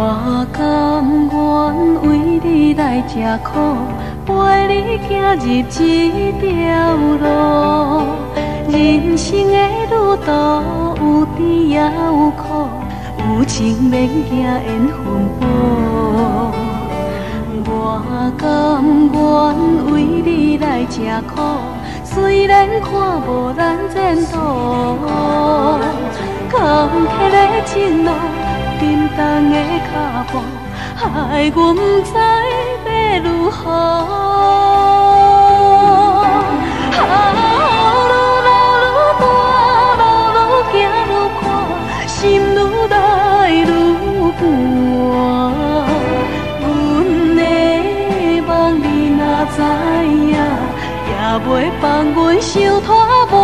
我甘愿为你来吃苦，陪你行入这条路。人生的旅途有甜也有苦，有情免惊缘分薄。我甘愿为你来吃苦，虽然看无咱前途。坎坷的前路，沉重的脚步，害阮不知要如何。路愈大，路愈行愈宽，心愈来愈寒。阮的梦你若知影，也袂放阮伤拖磨。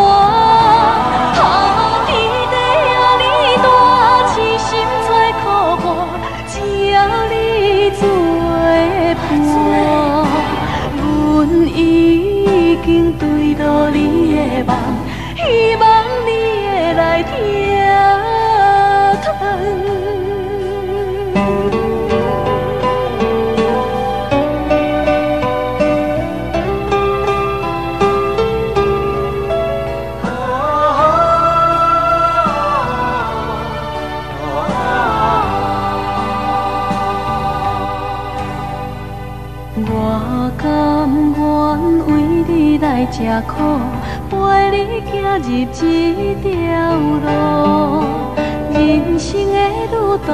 已经坠落你的梦，希望你会来听疼。我甘愿为你来吃苦，陪你行入这条路。人生的旅途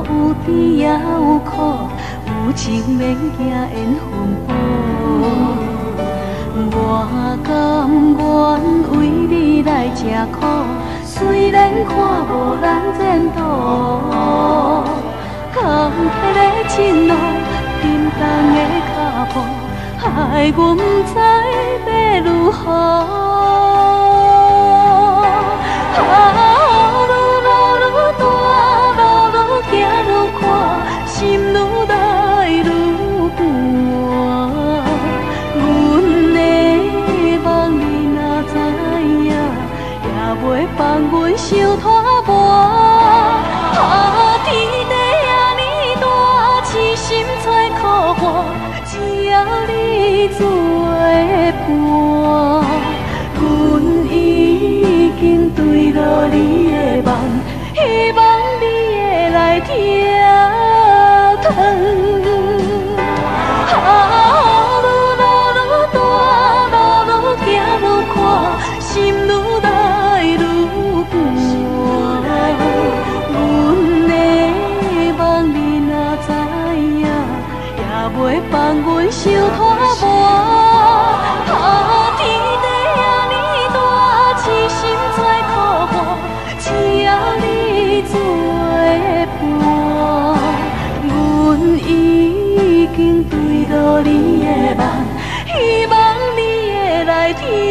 有甜也有苦，有情免惊缘分薄。我甘愿为你来吃苦，虽然看无咱前途。坎坷的前路，沉重的脚步，害阮不知要如何。路愈大，路愈行愈宽，心愈来愈寒。阮的梦你若知影，也袂放阮伤拖磨。心在苦寒，只要你作伴。阮已经坠落你的梦，希望你会来听疼。路愈大，路愈行愈宽，心愈来愈寒。阮的梦你若知，袂放阮伤拖磨。天地遐尼大，痴心在苦寒，只要你作伴。阮已经坠落你的梦，希望你会来听。